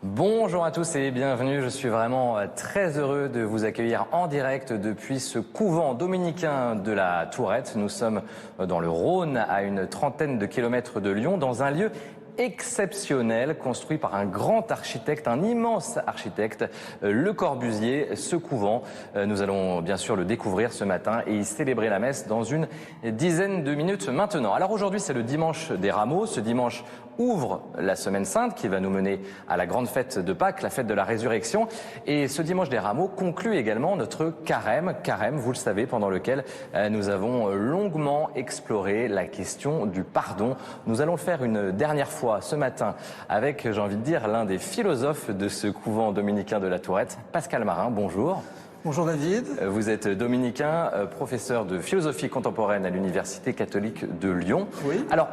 Bonjour à tous et bienvenue. Je suis vraiment très heureux de vous accueillir en direct depuis ce couvent dominicain de la Tourette. Nous sommes dans le Rhône, à une trentaine de kilomètres de Lyon, dans un lieu exceptionnel, construit par un grand architecte, un immense architecte, Le Corbusier. Ce couvent, nous allons bien sûr le découvrir ce matin et y célébrer la messe dans une dizaine de minutes maintenant. Alors aujourd'hui, c'est le dimanche des Rameaux. Ce dimanche ouvre la Semaine Sainte qui va nous mener à la grande fête de Pâques, la fête de la Résurrection. Et ce dimanche des Rameaux conclut également notre carême, vous le savez, pendant lequel nous avons longuement exploré la question du pardon. Nous allons le faire une dernière fois ce matin avec, j'ai envie de dire, l'un des philosophes de ce couvent dominicain de la Tourette, Pascal Marin. Bonjour. Bonjour David. Vous êtes dominicain, professeur de philosophie contemporaine à l'Université catholique de Lyon. Oui. Alors,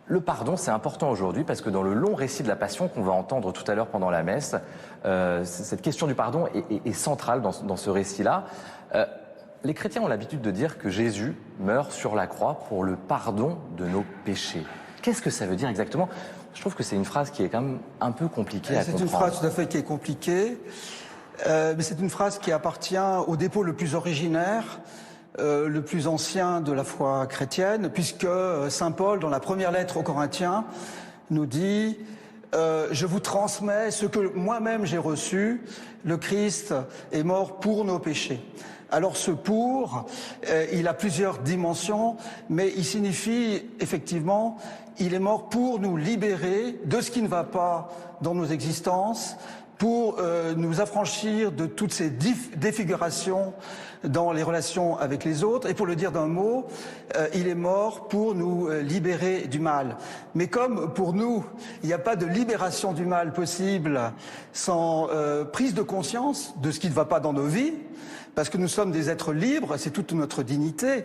le pardon, c'est important aujourd'hui parce que dans le long récit de la Passion qu'on va entendre tout à l'heure pendant la messe, cette question du pardon est centrale dans ce récit-là. Les chrétiens ont l'habitude de dire que Jésus meurt sur la croix pour le pardon de nos péchés. Qu'est-ce que ça veut dire exactement? Je trouve que c'est une phrase qui est quand même un peu compliquée à comprendre. C'est une phrase tout à fait qui est compliquée, mais c'est une phrase qui appartient au dépôt le plus originaire, le plus ancien de la foi chrétienne, puisque saint Paul, dans la première lettre aux Corinthiens, nous dit je vous transmets ce que moi-même j'ai reçu, le Christ est mort pour nos péchés. Alors ce pour, il a plusieurs dimensions, mais il signifie effectivement, il est mort pour nous libérer de ce qui ne va pas dans nos existences, pour nous affranchir de toutes ces défigurations dans les relations avec les autres. Et pour le dire d'un mot, il est mort pour nous libérer du mal. Mais comme pour nous, il n'y a pas de libération du mal possible sans prise de conscience de ce qui ne va pas dans nos vies, parce que nous sommes des êtres libres, c'est toute notre dignité,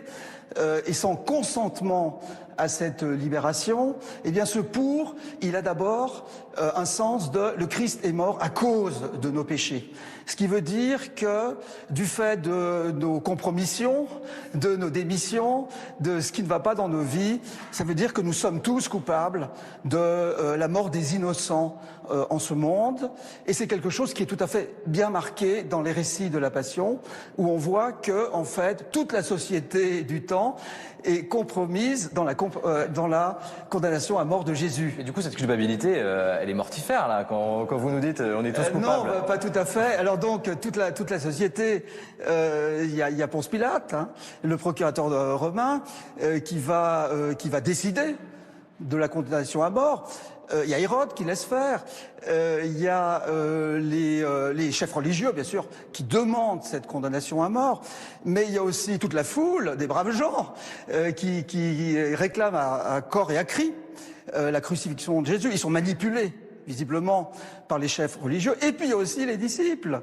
et sans consentement à cette libération, eh bien ce pour, il a d'abord un sens de le Christ est mort à cause de nos péchés. Ce qui veut dire que du fait de nos compromissions, de nos démissions, de ce qui ne va pas dans nos vies, ça veut dire que nous sommes tous coupables de la mort des innocents en ce monde. Et c'est quelque chose qui est tout à fait bien marqué dans les récits de la Passion, où on voit que, en fait, toute la société du temps est compromise dans la condamnation à mort de Jésus. Et du coup, cette culpabilité, elle est mortifère, là, quand vous nous dites on est tous coupables. Non, pas tout à fait. Alors donc, toute la société, il y a Ponce Pilate, hein, le procurateur romain, qui va décider de la condamnation à mort. Il y a Hérode qui laisse faire. Il y a les chefs religieux, bien sûr, qui demandent cette condamnation à mort. Mais il y a aussi toute la foule des braves gens qui réclament à corps et à cri la crucifixion de Jésus. Ils sont manipulés, visiblement, par les chefs religieux. Et puis il y a aussi les disciples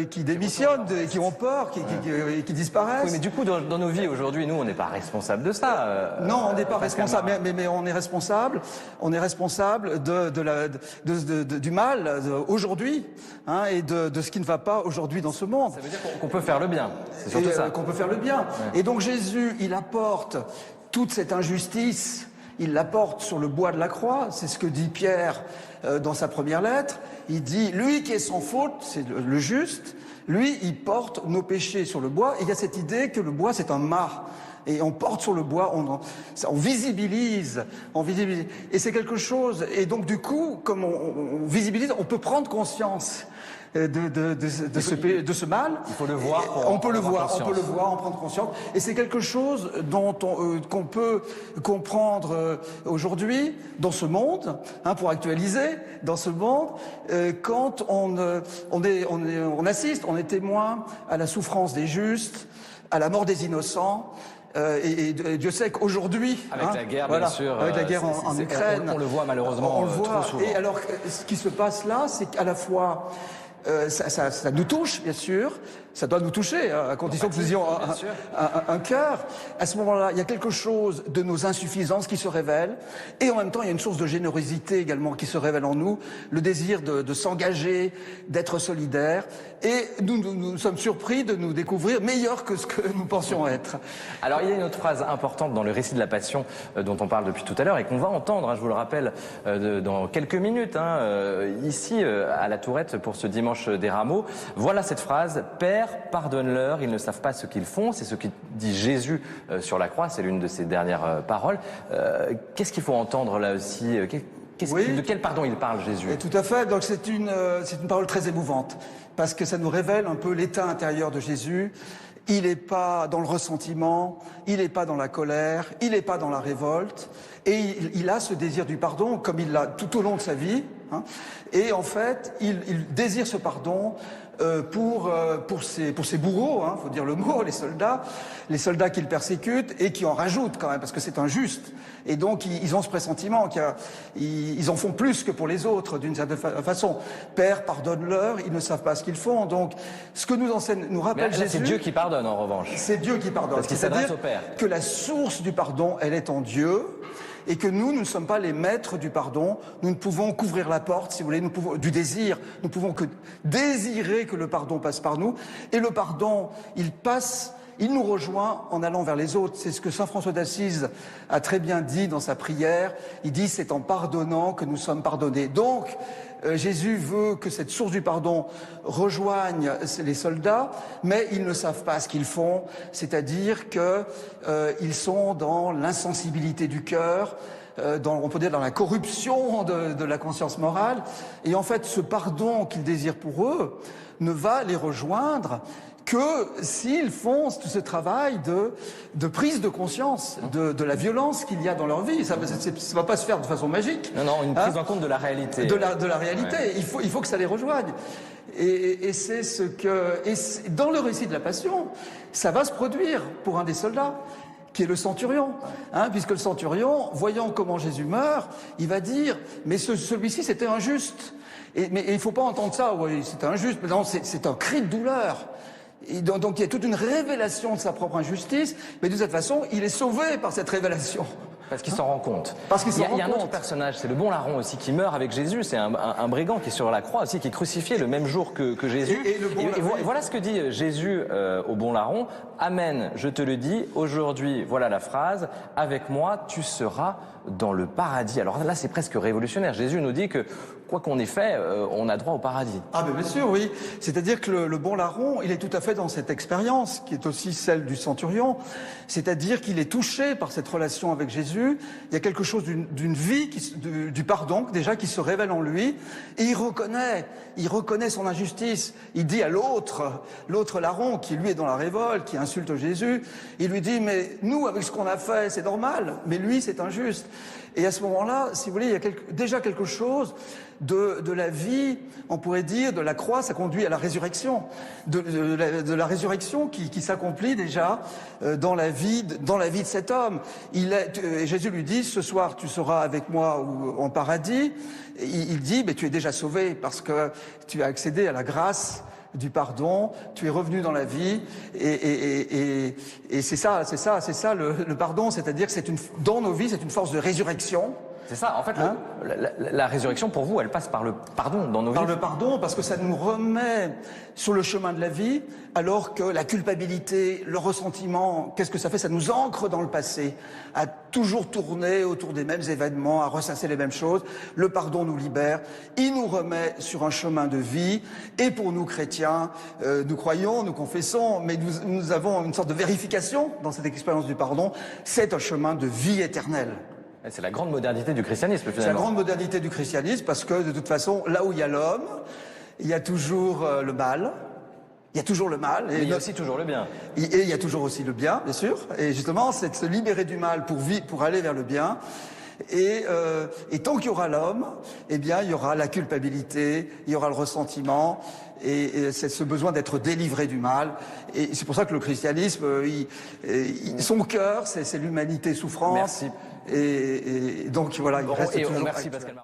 qui démissionnent, qui ont peur, qui disparaissent. Oui, mais du coup, dans nos vies aujourd'hui, nous, on n'est pas responsable de ça. Non, on n'est pas responsable, mais on est responsable. On est responsable du mal aujourd'hui, hein, et de ce qui ne va pas aujourd'hui dans ce monde. Ça veut dire qu'on peut faire le bien. C'est surtout ça. Qu'on peut faire le bien. Ouais. Et donc Jésus, il apporte toute cette injustice. Il la porte sur le bois de la croix, c'est ce que dit Pierre dans sa première lettre. Il dit, lui qui est sans faute, c'est le juste, lui, il porte nos péchés sur le bois. Et il y a cette idée que le bois, c'est un mât. Et on porte sur le bois, on visibilise. Et c'est quelque chose. Et donc du coup, comme on visibilise, on peut prendre conscience de ce mal. Il faut le voir. On peut le voir, en prendre conscience. Et c'est quelque chose qu'on peut comprendre aujourd'hui dans ce monde, hein, pour actualiser dans ce monde, quand on assiste, on est témoin à la souffrance des justes, à la mort des innocents. Et Dieu sait qu'aujourd'hui, avec la guerre, bien sûr, avec la guerre en Ukraine, on le voit malheureusement. On le voit. Trop souvent. Et alors, ce qui se passe là, c'est qu'à la fois ça nous touche, bien sûr. Ça doit nous toucher, hein, à condition que nous ayons un cœur. À ce moment-là, il y a quelque chose de nos insuffisances qui se révèle. Et en même temps, il y a une source de générosité également qui se révèle en nous. Le désir de s'engager, d'être solidaire. Et nous sommes surpris de nous découvrir meilleurs que ce que nous pensions être. Alors, il y a une autre phrase importante dans le récit de la Passion dont on parle depuis tout à l'heure et qu'on va entendre, hein, je vous le rappelle, dans quelques minutes, hein, ici à la Tourette pour ce dimanche des Rameaux. Voilà cette phrase, « Père, pardonne-leur, ils ne savent pas ce qu'ils font ». C'est ce que dit Jésus sur la croix, c'est l'une de ses dernières paroles. Qu'est-ce qu'il faut entendre là aussi de quel pardon il parle, Jésus? Et tout à fait, donc c'est une parole très émouvante, parce que ça nous révèle un peu l'état intérieur de Jésus. Il n'est pas dans le ressentiment, il n'est pas dans la colère, il n'est pas dans la révolte, et il a ce désir du pardon, comme il l'a tout au long de sa vie, hein. Et en fait, il désire ce pardon pour ses bourreaux, hein, faut dire le mot, les soldats qu'il persécute et qui en rajoutent quand même, parce que c'est injuste. Et donc ils ont ce pressentiment qu'ils en font plus que pour les autres, d'une certaine façon. Père, pardonne-leur, ils ne savent pas ce qu'ils font. Donc ce que nous enseigne, nous rappelle Jésus. C'est Dieu qui pardonne en revanche. C'est Dieu qui pardonne. Parce qu'il s'adresse au Père. Que la source du pardon, elle est en Dieu. Et que nous ne sommes pas les maîtres du pardon. Nous ne pouvons qu'ouvrir la porte, si vous voulez, du désir. Nous pouvons que désirer que le pardon passe par nous. Et le pardon, il nous rejoint en allant vers les autres. C'est ce que saint François d'Assise a très bien dit dans sa prière. Il dit, c'est en pardonnant que nous sommes pardonnés. Donc, Jésus veut que cette source du pardon rejoigne les soldats, mais ils ne savent pas ce qu'ils font, c'est-à-dire qu'ils sont dans l'insensibilité du cœur, on peut dire dans la corruption de la conscience morale. Et en fait, ce pardon qu'ils désirent pour eux ne va les rejoindre que s'ils font tout ce travail de prise de conscience de la violence qu'il y a dans leur vie. Ça va pas se faire de façon magique. Non, une prise en compte de la réalité. De la réalité. Ouais. Il faut que ça les rejoigne. Et c'est ce que... Et dans le récit de la Passion, ça va se produire pour un des soldats, qui est le centurion. Hein, puisque le centurion, voyant comment Jésus meurt, il va dire, mais celui-ci, c'était injuste. Mais il ne faut pas entendre ça, oui, c'était injuste. Mais non, c'est un cri de douleur. Et donc il y a toute une révélation de sa propre injustice, mais de cette façon, il est sauvé par cette révélation. Parce qu'il s'en rend compte. Parce qu'il s'en rend compte. Il y a un autre personnage, c'est le bon larron aussi, qui meurt avec Jésus. C'est un brigand qui est sur la croix aussi, qui est crucifié le même jour que Jésus. Et voilà ce que dit Jésus au bon larron. Amen, je te le dis, aujourd'hui, voilà la phrase, avec moi, tu seras dans le paradis. Alors là, c'est presque révolutionnaire. Jésus nous dit que, quoi qu'on ait fait, on a droit au paradis. Ah ben bien sûr, oui. C'est-à-dire que le bon larron, il est tout à fait dans cette expérience, qui est aussi celle du centurion. C'est-à-dire qu'il est touché par cette relation avec Jésus. Il y a quelque chose d'une vie, du pardon, déjà, qui se révèle en lui. Et il reconnaît son injustice. Il dit à l'autre larron, qui lui est dans la révolte, qui insulte Jésus, il lui dit, mais nous, avec ce qu'on a fait, c'est normal, mais lui, c'est injuste. Et à ce moment-là, si vous voulez, il y a déjà quelque chose de la vie, on pourrait dire, de la croix, ça conduit à la résurrection, de la résurrection qui s'accomplit déjà dans la vie de cet homme. Et Jésus lui dit, ce soir tu seras avec moi en paradis. Et il dit, mais tu es déjà sauvé parce que tu as accédé à la grâce du pardon, tu es revenu dans la vie, et c'est ça le pardon, c'est-à-dire que dans nos vies, c'est une force de résurrection. C'est ça, en fait, la résurrection pour vous, elle passe par le pardon dans nos vies. Par le pardon, parce que ça nous remet sur le chemin de la vie, alors que la culpabilité, le ressentiment, qu'est-ce que ça fait? Ça nous ancre dans le passé, à toujours tourner autour des mêmes événements, à ressasser les mêmes choses. Le pardon nous libère, il nous remet sur un chemin de vie, et pour nous chrétiens, nous croyons, nous confessons, mais nous avons une sorte de vérification dans cette expérience du pardon, c'est un chemin de vie éternelle. C'est la grande modernité du christianisme, finalement. C'est la grande modernité du christianisme, parce que, de toute façon, là où il y a l'homme, il y a toujours le mal. Il y a toujours le mal. Mais il y a aussi toujours le bien. Et il y a toujours aussi le bien, bien sûr. Et justement, c'est de se libérer du mal pour aller vers le bien. Et tant qu'il y aura l'homme, eh bien, il y aura la culpabilité, il y aura le ressentiment, et c'est ce besoin d'être délivré du mal. Et c'est pour ça que le christianisme, son cœur, c'est l'humanité souffrance. Merci. Et donc voilà, il reste toujours... Merci Pascal.